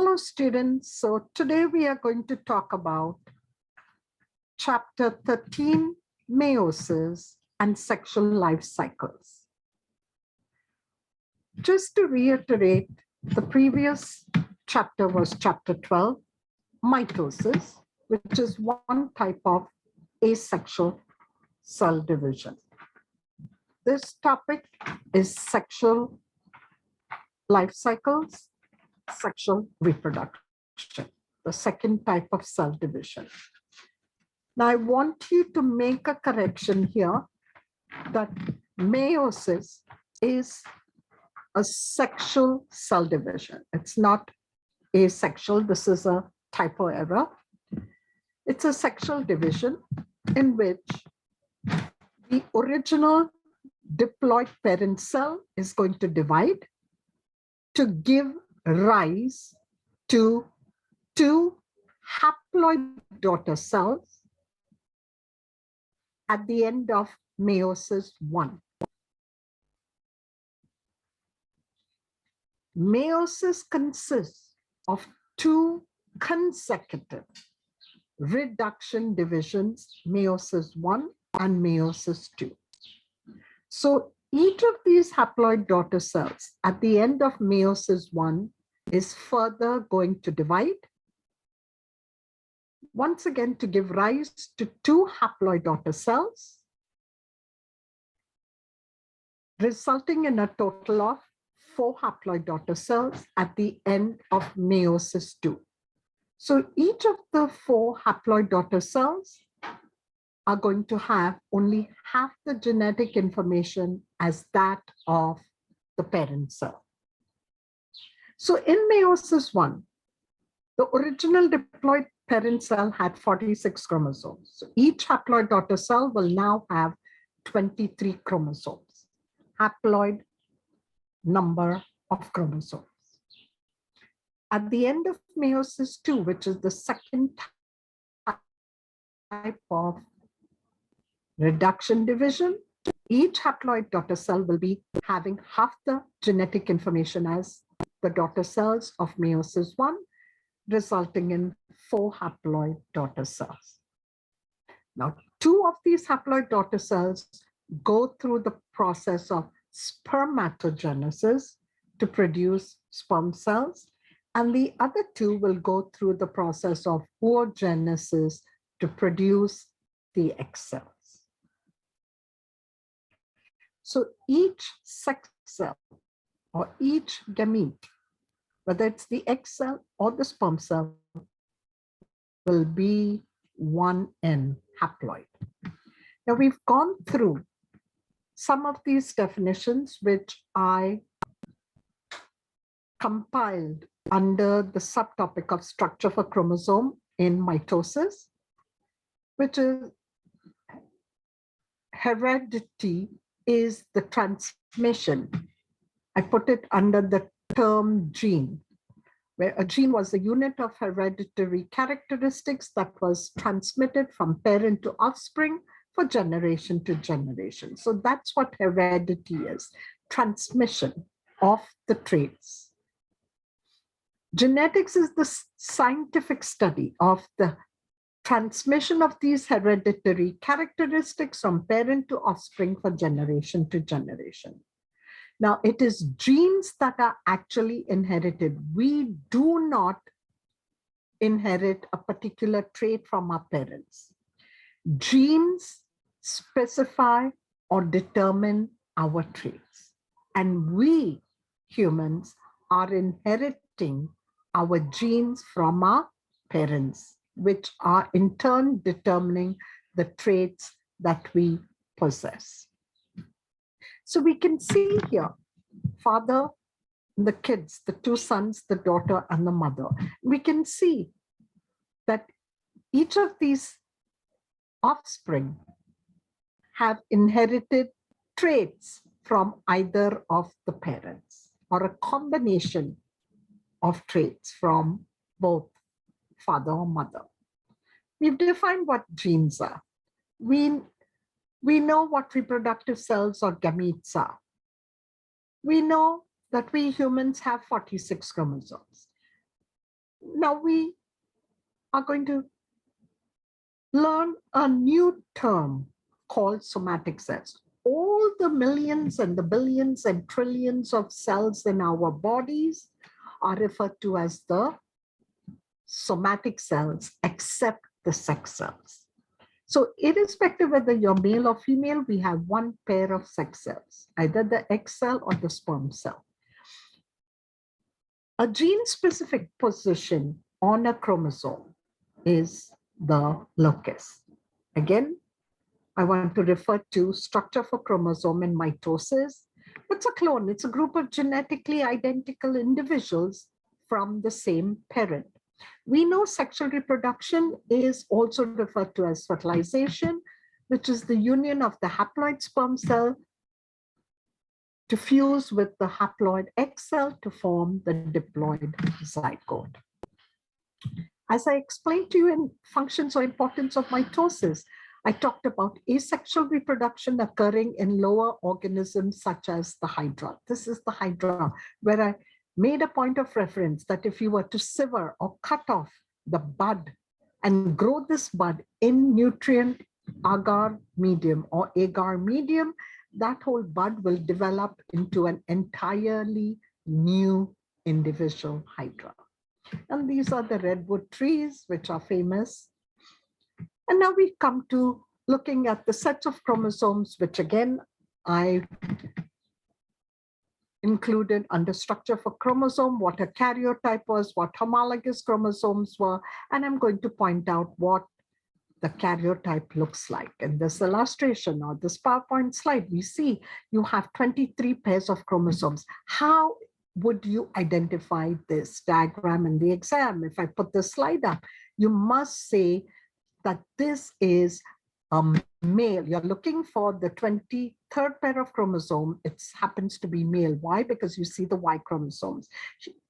Hello, students. So today we are going to talk about chapter 13, meiosis and sexual life cycles. Just to reiterate, the previous chapter was chapter 12, mitosis, which is one type of asexual cell division. This topic is sexual life cycles, sexual reproduction, the second type of cell division. Now, I want you to make a correction here that meiosis is a sexual cell division. It's not asexual. This is a typo error. It's a sexual division in which the original diploid parent cell is going to divide to give rise to two haploid daughter cells at the end of meiosis 1. Meiosis consists of two consecutive reduction divisions, meiosis 1 and meiosis 2. So each of these haploid daughter cells at the end of meiosis 1 is further going to divide, once again to give rise to two haploid daughter cells, resulting in a total of 4 haploid daughter cells at the end of meiosis 2. So each of the 4 haploid daughter cells are going to have only half the genetic information as that of the parent cell. So in meiosis 1, the original diploid parent cell had 46 chromosomes. So each haploid daughter cell will now have 23 chromosomes, haploid number of chromosomes. At the end of meiosis 2, which is the second type of reduction division, each haploid daughter cell will be having half the genetic information as the daughter cells of meiosis 1, resulting in 4 haploid daughter cells. Now, 2 of these haploid daughter cells go through the process of spermatogenesis to produce sperm cells, and the other 2 will go through the process of oogenesis to produce the egg cells. So each sex cell or each gamete, whether it's the egg cell or the sperm cell, will be 1N haploid. Now we've gone through some of these definitions, which I compiled under the subtopic of structure of a chromosome in mitosis, which is heredity is the transmission. I put it under the term gene, where a gene was a unit of hereditary characteristics that was transmitted from parent to offspring for generation to generation. So that's what heredity is, transmission of the traits. Genetics is the scientific study of the transmission of these hereditary characteristics from parent to offspring for generation to generation. Now, it is genes that are actually inherited. We do not inherit a particular trait from our parents. Genes specify or determine our traits. And we humans are inheriting our genes from our parents, which are in turn determining the traits that we possess. So we can see here, father, the kids, the 2 sons, the daughter, and the mother. We can see that each of these offspring have inherited traits from either of the parents or a combination of traits from both father or mother. We've defined what genes are. We know what reproductive cells or gametes are. We know that we humans have 46 chromosomes. Now we are going to learn a new term called somatic cells. All the millions and the billions and trillions of cells in our bodies are referred to as the somatic cells, except the sex cells. So irrespective whether you're male or female, we have one pair of sex cells, either the egg cell or the sperm cell. A gene-specific position on a chromosome is the locus. Again, I want to refer to structure for chromosome in mitosis. It's a clone. It's a group of genetically identical individuals from the same parent. We know sexual reproduction is also referred to as fertilization, which is the union of the haploid sperm cell to fuse with the haploid egg cell to form the diploid zygote. As I explained to you in functions or importance of mitosis, I talked about asexual reproduction occurring in lower organisms such as the hydra. This is the hydra, where I made a point of reference that if you were to sever or cut off the bud and grow this bud in nutrient agar medium or agar medium, that whole bud will develop into an entirely new individual hydra. And these are the redwood trees, which are famous. And now we come to looking at the sets of chromosomes, which again, I included under structure for chromosome, what a karyotype was, what homologous chromosomes were, and I'm going to point out what the karyotype looks like. In this illustration or this PowerPoint slide, we see you have 23 pairs of chromosomes. How would you identify this diagram in the exam? If I put the slide up, you must say that this is a male. You're looking for the 23rd pair of chromosome. It happens to be male. Why? Because you see the Y chromosomes.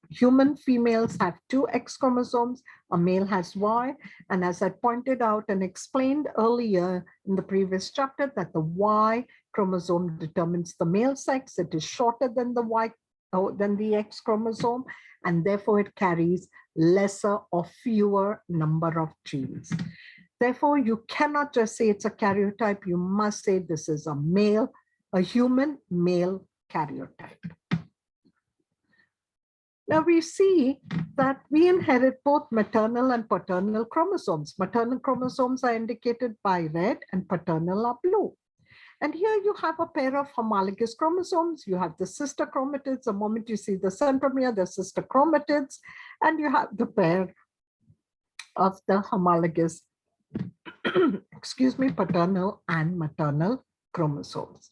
Human females have 2 X chromosomes, a male has Y. And as I pointed out and explained earlier in the previous chapter, that the Y chromosome determines the male sex. It is shorter than the X chromosome, and therefore it carries lesser or fewer number of genes. Therefore, you cannot just say it's a karyotype. You must say this is a male, a human male karyotype. Now we see that we inherit both maternal and paternal chromosomes. Maternal chromosomes are indicated by red and paternal are blue. And here you have a pair of homologous chromosomes. You have the sister chromatids. The moment you see the centromere, the sister chromatids, and you have the pair of the homologous, excuse me, paternal and maternal chromosomes.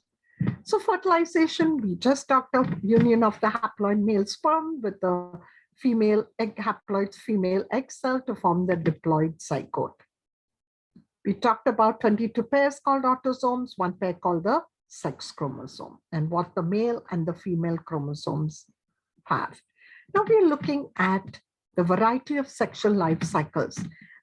So fertilization, we just talked about union of the haploid male sperm with the female egg haploid female egg cell to form the diploid zygote. We talked about 22 pairs called autosomes, 1 pair called the sex chromosome, and what the male and the female chromosomes have. Now we're looking at the variety of sexual life cycles.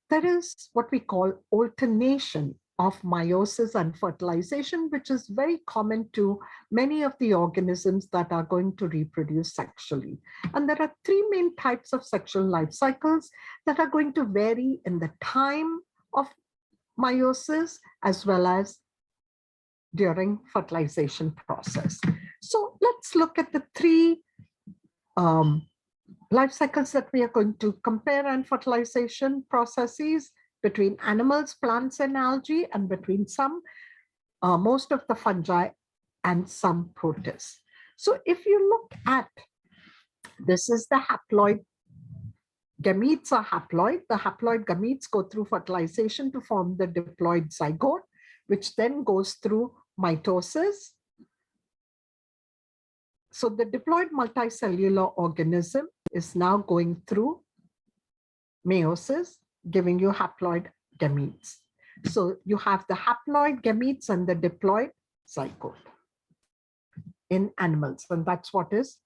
There is what we call alternation of meiosis and fertilization, which is very common to many of the organisms that are going to reproduce sexually. And there are 3 main types of sexual life cycles that are going to vary in the time of meiosis as well as during fertilization process. So let's look at the 3 life cycles that we are going to compare and fertilization processes between animals, plants, and algae, and between most of the fungi and some protists. So if you look at, this is the haploid. Gametes are haploid. The haploid gametes go through fertilization to form the diploid zygote, which then goes through mitosis. So the diploid multicellular organism is now going through meiosis, giving you haploid gametes. So you have the haploid gametes and the diploid zygote in animals, and that's what is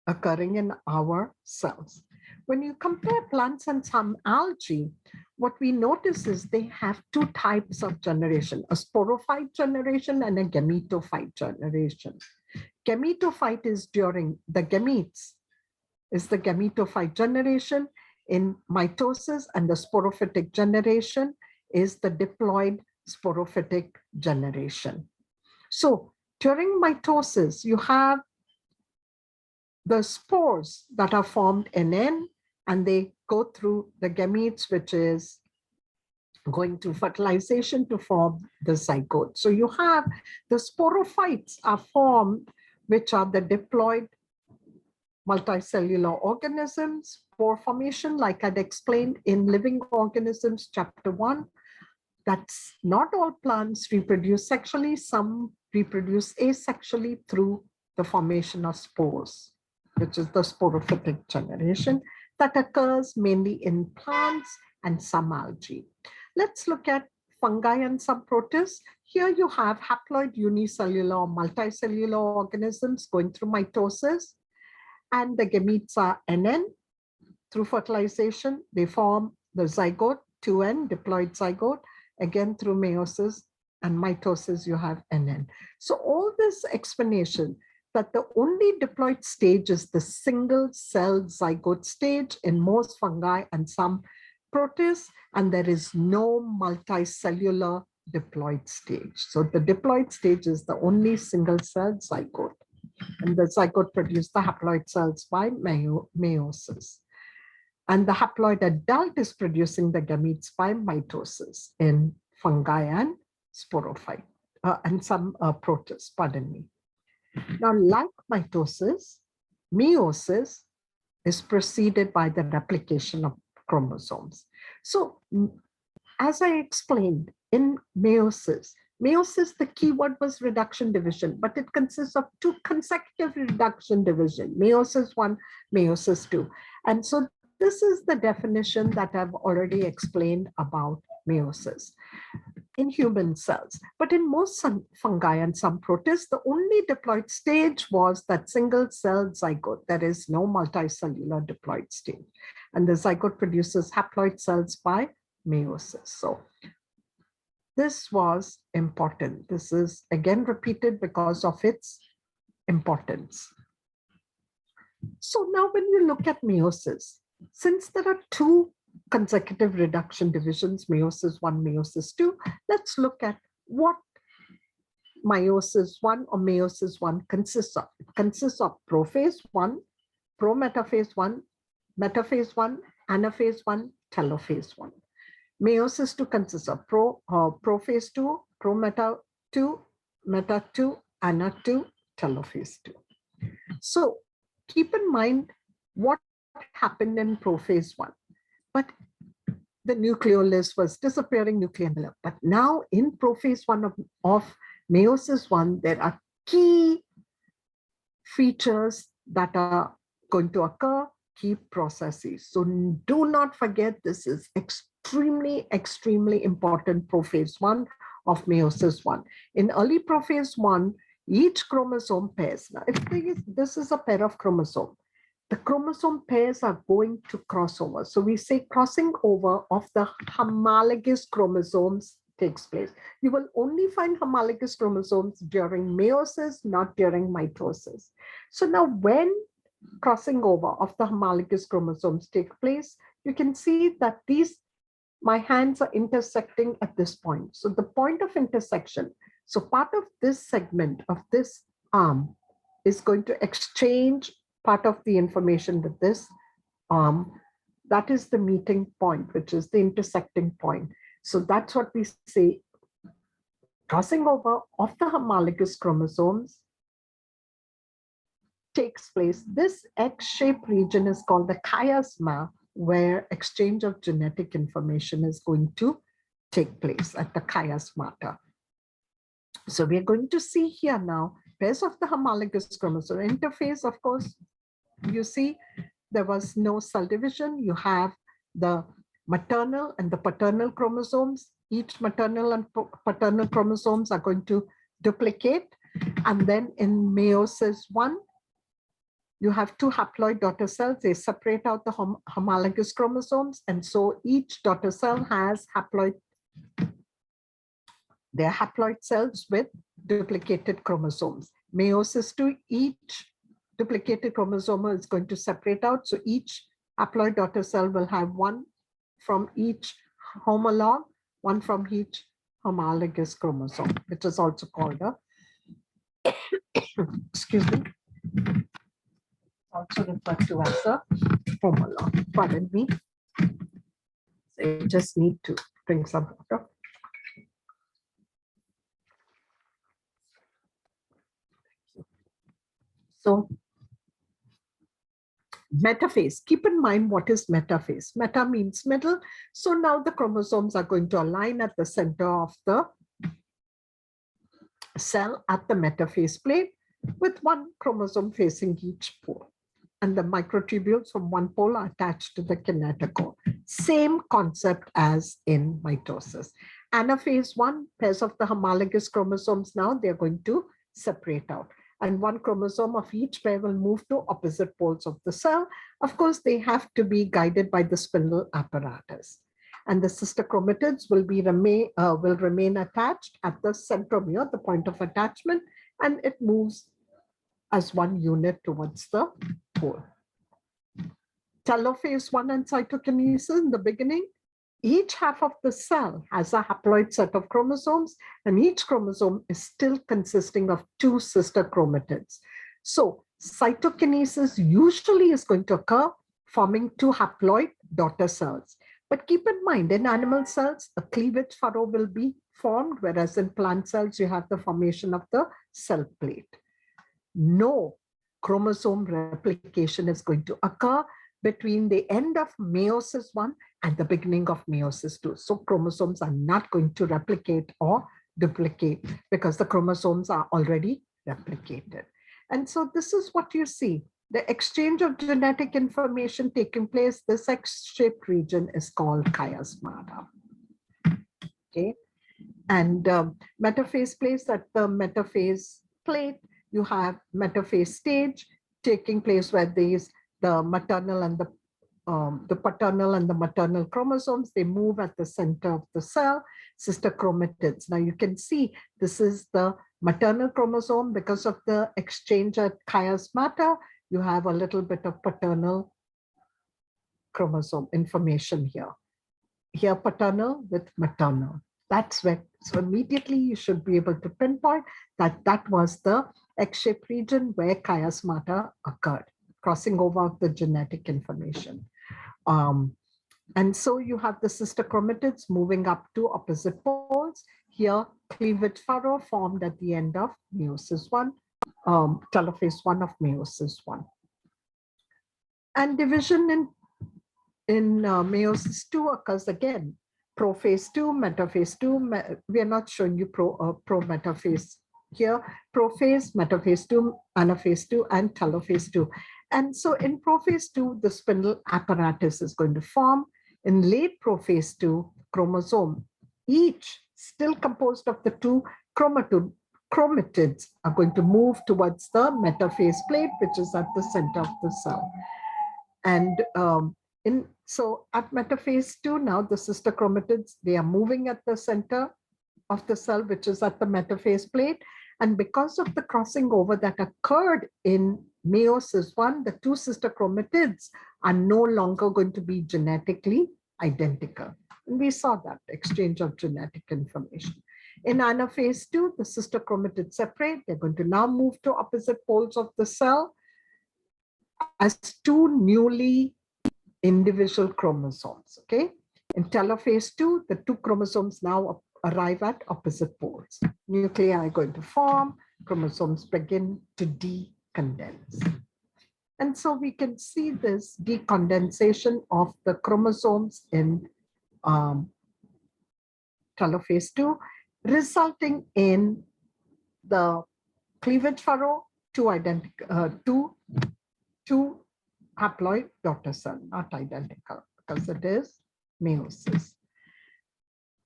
occurring in our cells. When you compare plants and some algae, what we notice is they have 2 types of generation, a sporophyte generation and a gametophyte generation. Gametophyte is during the gametes, is the gametophyte generation. in mitosis, and the sporophytic generation is the diploid sporophytic generation. So during mitosis, you have the spores that are formed in N, and they go through the gametes, which is going through fertilization to form the zygote. So you have the sporophytes are formed, which are the diploid multicellular organisms. Spore formation, like I'd explained in living organisms, chapter 1, that's not all plants reproduce sexually. Some reproduce asexually through the formation of spores, which is the sporophytic generation that occurs mainly in plants and some algae. Let's look at fungi and some protists. Here you have haploid unicellular or multicellular organisms going through mitosis, and the gametes are NN. Through fertilization, they form the zygote, 2N, diploid zygote. Again, through meiosis and mitosis, you have NN. So all this explanation that the only diploid stage is the single cell zygote stage in most fungi and some protists, and there is no multicellular diploid stage. So the diploid stage is the only single cell zygote, and the zygote produces the haploid cells by meiosis. And the haploid adult is producing the gametes by mitosis in fungi and sporophyte, and some protists, pardon me. Now, like mitosis, meiosis is preceded by the replication of chromosomes. So, as I explained, in meiosis, the keyword was reduction division, but it consists of 2 consecutive reduction division, meiosis 1, meiosis 2. And so this is the definition that I've already explained about meiosis in human cells. But in most fungi and some protists, the only diploid stage was that single cell zygote. There is no multicellular diploid stage. And the zygote produces haploid cells by meiosis. So this was important. This is again repeated because of its importance. So now when you look at meiosis, since there are 2 consecutive reduction divisions, meiosis 1, meiosis 2, let's look at what meiosis 1 or meiosis 1 consists of. It consists of prophase 1, prometaphase 1, metaphase 1, anaphase 1, telophase 1. Meiosis 2 consists of prophase 2, prometa 2, meta 2, ana 2, telophase 2. So keep in mind what happened in prophase 1. But the nucleolus was disappearing, nuclear envelope. But now in prophase 1 of meiosis 1, there are key features that are going to occur, key processes. So do not forget, this is extremely, extremely important prophase 1 of meiosis 1. In early prophase 1, each chromosome pairs. Now, if this is a pair of chromosomes, the chromosome pairs are going to cross over. So we say crossing over of the homologous chromosomes takes place. You will only find homologous chromosomes during meiosis, not during mitosis. So now when crossing over of the homologous chromosomes take place, you can see that my hands are intersecting at this point. So the point of intersection, so part of this segment of this arm is going to exchange part of the information with this arm. That is the meeting point, which is the intersecting point. So that's what we say, crossing over of the homologous chromosomes takes place. This X-shaped region is called the chiasma, where exchange of genetic information is going to take place at the chiasmata. So we're going to see here now pairs of the homologous chromosome interface. Of course, you see there was no cell division. You have the maternal and the paternal chromosomes. Each maternal and paternal chromosomes are going to duplicate. And then in meiosis 1, you have 2 haploid daughter cells. They separate out the homologous chromosomes. And so each daughter cell has their haploid cells with duplicated chromosomes. Meiosis 2, each duplicated chromosome is going to separate out. So each haploid daughter cell will have one from each homolog, one from each homologous chromosome, which is also called a, excuse me, also referred to as a homolog. Pardon me. So you just need to drink some water. So metaphase, keep in mind what is metaphase. Meta means middle. So now the chromosomes are going to align at the center of the cell at the metaphase plate with one chromosome facing each pole. And the microtubules from one pole are attached to the kinetochore. Same concept as in mitosis. Anaphase 1, pairs of the homologous chromosomes now, they're going to separate out. And one chromosome of each pair will move to opposite poles of the cell. Of course, they have to be guided by the spindle apparatus. And the sister chromatids will remain attached at the centromere, the point of attachment, and it moves as one unit towards the pole. Telophase 1 and cytokinesis in the beginning, each half of the cell has a haploid set of chromosomes, and each chromosome is still consisting of two sister chromatids. So cytokinesis usually is going to occur forming two haploid daughter cells. But keep in mind, in animal cells, a cleavage furrow will be formed, whereas in plant cells, you have the formation of the cell plate. No chromosome replication is going to occur between the end of meiosis 1 and the beginning of meiosis 2. So chromosomes are not going to replicate or duplicate because the chromosomes are already replicated. And so this is what you see. The exchange of genetic information taking place, this X-shaped region is called chiasmata. Okay. And metaphase place at the metaphase plate, you have metaphase stage taking place where the maternal and the paternal and the maternal chromosomes, they move at the center of the cell, sister chromatids. Now you can see this is the maternal chromosome. Because of the exchange at chiasmata, you have a little bit of paternal chromosome information here. Here paternal with maternal. That's where, so immediately you should be able to pinpoint that that was the X-shaped region where chiasmata occurred, crossing over of the genetic information. And so you have the sister chromatids moving up to opposite poles. Here, cleavage furrow formed at the end of meiosis 1, telophase 1 of meiosis 1. And division in meiosis 2 occurs again. Prophase 2, metaphase 2, we are not showing you pro-metaphase here. Prophase, metaphase 2, anaphase 2, and telophase 2. And so in prophase 2, the spindle apparatus is going to form. In late prophase 2, chromosome, each still composed of the two chromatids are going to move towards the metaphase plate, which is at the center of the cell. And so at metaphase 2 now, the sister chromatids, they are moving at the center of the cell, which is at the metaphase plate. And because of the crossing over that occurred in meiosis 1, the two sister chromatids are no longer going to be genetically identical. And we saw that exchange of genetic information. In anaphase 2, the sister chromatids separate. They're going to now move to opposite poles of the cell as two newly individual chromosomes, okay? In telophase 2, the two chromosomes now arrive at opposite poles. Nuclei are going to form, chromosomes begin to decondense. And so we can see this decondensation of the chromosomes in telophase 2, resulting in the cleavage furrow, two haploid daughter cell, not identical, because it is meiosis.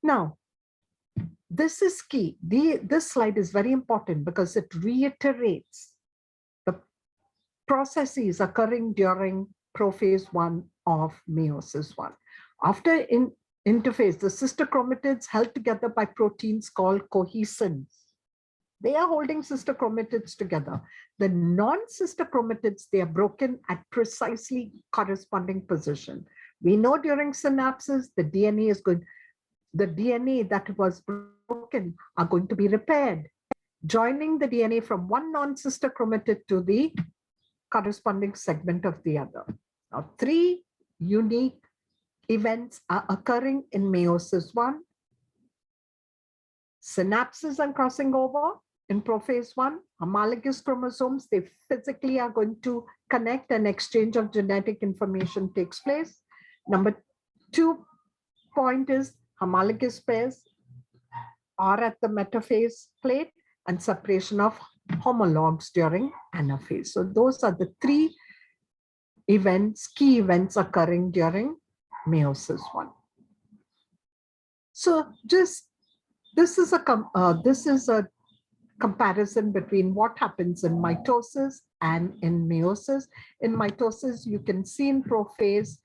Now, this is key. This slide is very important because it reiterates the processes occurring during prophase 1 of meiosis 1. After interphase, the sister chromatids held together by proteins called cohesins. They are holding sister chromatids together. The non-sister chromatids, they are broken at precisely corresponding position. We know during synapses, the DNA that was broken are going to be repaired, joining the DNA from one non-sister chromatid to the corresponding segment of the other. Now, three unique events are occurring in meiosis 1. Synapses and crossing over in prophase 1. Homologous chromosomes, they physically are going to connect, and exchange of genetic information takes place. Number 2 point is homologous pairs are at the metaphase plate, and separation of homologs during anaphase. So those are the 3 events, key events occurring during meiosis 1. So just this is a comparison between what happens in mitosis and in meiosis. In mitosis, you can see in prophase,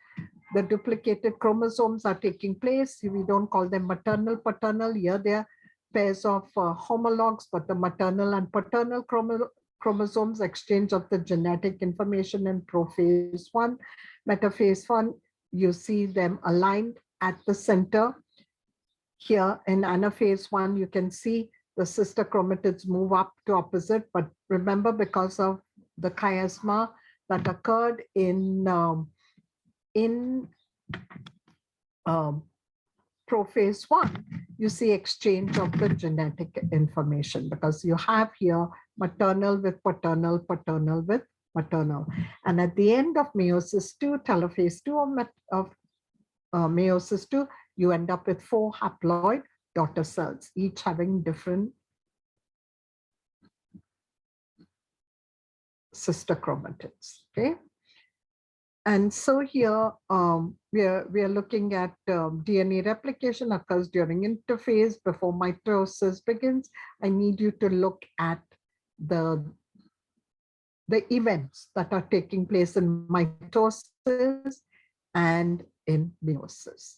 the duplicated chromosomes are taking place. We don't call them maternal, paternal. Here they are pairs of homologs, but the maternal and paternal chromosomes exchange of the genetic information in prophase 1. Metaphase 1, you see them aligned at the center. Here in anaphase 1, you can see the sister chromatids move up to opposite, but remember, because of the chiasma that occurred in prophase 1, you see exchange of the genetic information, because you have here maternal with paternal, paternal with maternal. And at the end of meiosis 2, telophase 2 of meiosis 2, you end up with 4 haploid daughter cells, each having different sister chromatids. Okay. And so here we are looking at DNA replication occurs during interphase before mitosis begins. I need you to look at the events that are taking place in mitosis and in meiosis.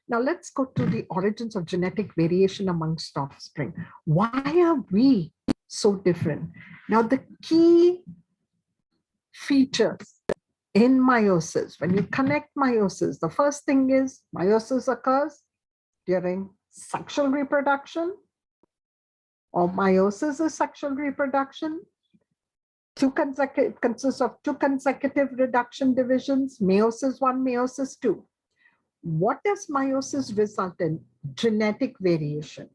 Now let's go to the origins of genetic variation amongst offspring. Why are we so different? Now the key features in meiosis, when you connect meiosis, the first thing is meiosis occurs during sexual reproduction, or meiosis is sexual reproduction. Consists of 2 consecutive reduction divisions, meiosis 1, meiosis 2. What does meiosis result in? Genetic variation.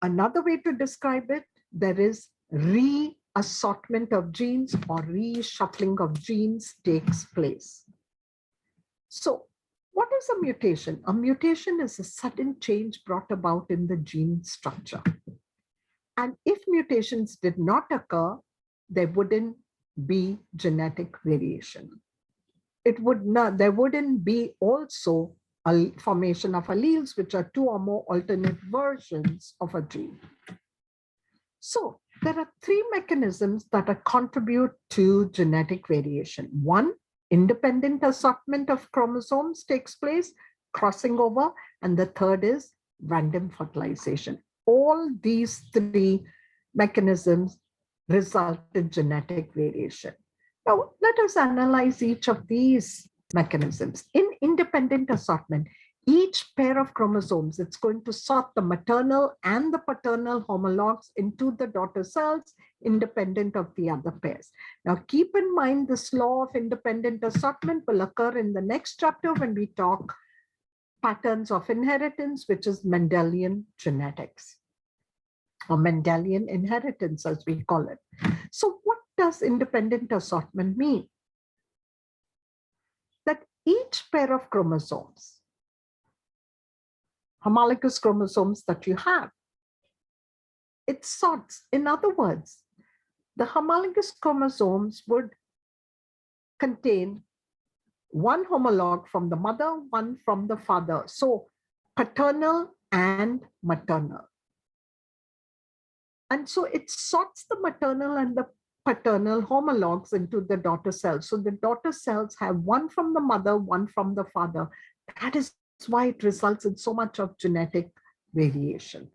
Another way to describe it, there is reassortment of genes, or reshuffling of genes takes place. So what is a mutation? A mutation is a sudden change brought about in the gene structure. And if mutations did not occur, there wouldn't be genetic variation. There wouldn't be also a formation of alleles, which are 2 or more alternate versions of a gene. So there are 3 mechanisms that contribute to genetic variation. 1, independent assortment of chromosomes takes place, crossing over, and the third is random fertilization. All these 3 mechanisms result in genetic variation. Now, let us analyze each of these mechanisms. In independent assortment, each pair of chromosomes, it's going to sort the maternal and the paternal homologs into the daughter cells, independent of the other pairs. Now, keep in mind this law of independent assortment will occur in the next chapter when we talk patterns of inheritance, which is Mendelian genetics, or Mendelian inheritance, as we call it. So what does independent assortment mean? That each pair of chromosomes, homologous chromosomes that you have, it sorts. In other words, the homologous chromosomes would contain 1 homolog from the mother, 1 from the father. So paternal and maternal. And so it sorts the maternal and the paternal homologs into the daughter cells. So the daughter cells have 1 from the mother, 1 from the father. That is why it results in so much of genetic variation.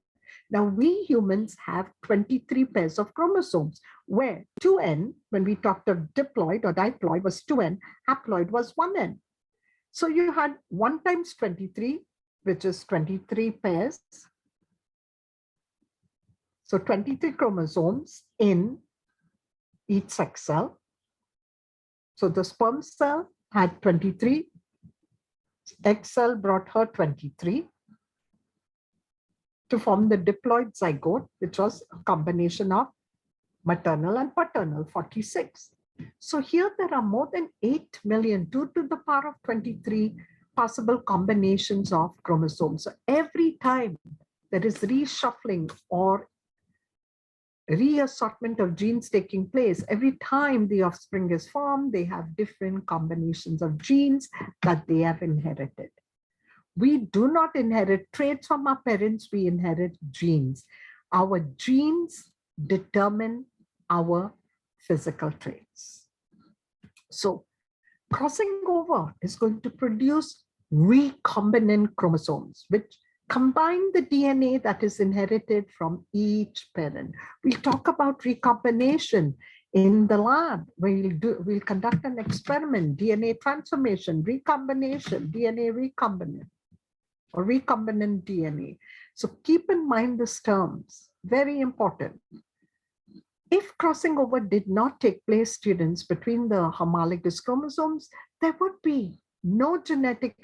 Now, we humans have 23 pairs of chromosomes, where 2n, when we talked of diploid or diploid, was 2n, haploid was 1n. So you had 1 times 23, which is 23 pairs. So 23 chromosomes in each sex cell. So the sperm cell had 23, egg cell brought her 23 to form the diploid zygote, which was a combination of maternal and paternal, 46. So here there are more than 8 million, 2 to the power of 23 possible combinations of chromosomes. So every time there is reshuffling or reassortment of genes taking place, every time the offspring is formed, they have different combinations of genes that they have inherited. We do not inherit traits from our parents, we inherit genes. Our genes determine our physical traits. So crossing over is going to produce recombinant chromosomes, which combine the DNA that is inherited from each parent. We'll talk about recombination in the lab. We'll conduct an experiment, DNA transformation, recombination, DNA recombinant, or recombinant DNA. So keep in mind these terms, very important. If crossing over did not take place, students, between the homologous chromosomes, there would be no genetic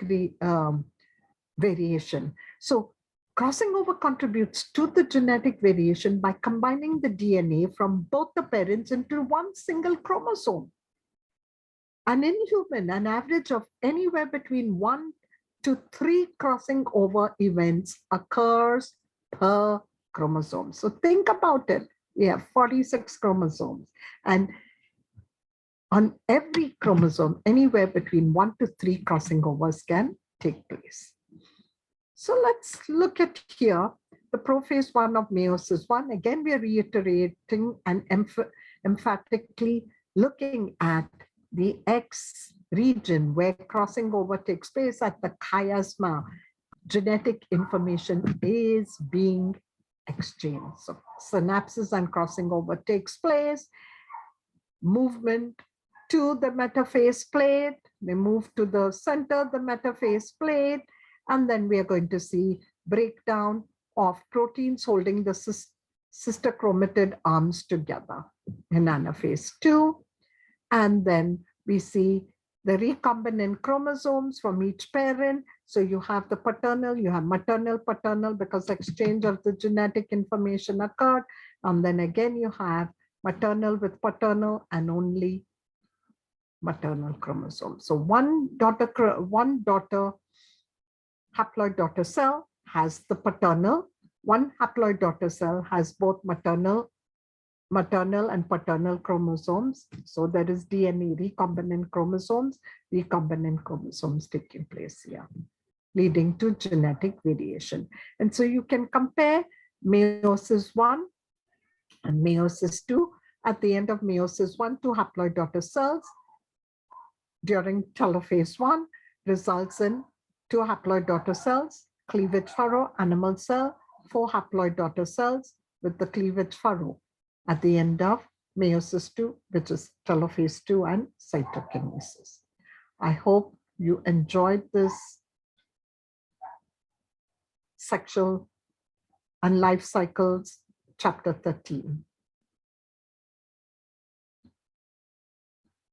variation. So crossing over contributes to the genetic variation by combining the DNA from both the parents into one single chromosome. And in human, an average of anywhere between 1 to 3 crossing over events occurs per chromosome. So think about it. We have 46 chromosomes, and on every chromosome, anywhere between 1 to 3 crossing overs can take place. So let's look at here the prophase 1 of meiosis 1. Again, we are reiterating and emphatically looking at the X region where crossing over takes place at the chiasma. Genetic information is being exchanged. So synapses and crossing over takes place, movement to the metaphase plate, they move to the center, the metaphase plate, and then we are going to see breakdown of proteins holding the sister chromatid arms together in anaphase 2. And then we see the recombinant chromosomes from each parent. So you have the paternal, you have maternal, paternal, because exchange of the genetic information occurred. And then again, you have maternal with paternal and only maternal chromosome. So one daughter haploid daughter cell has the paternal, one haploid daughter cell has both maternal and paternal chromosomes. So there is DNA recombinant chromosomes taking place here, leading to genetic variation. And so you can compare meiosis 1 and meiosis 2. At the end of meiosis 1, 2 haploid daughter cells during telophase 1 results in 2 haploid daughter cells, cleavage furrow, animal cell, 4 haploid daughter cells with the cleavage furrow at the end of meiosis 2, which is telophase 2 and cytokinesis. I hope you enjoyed this sexual and life cycles chapter 13.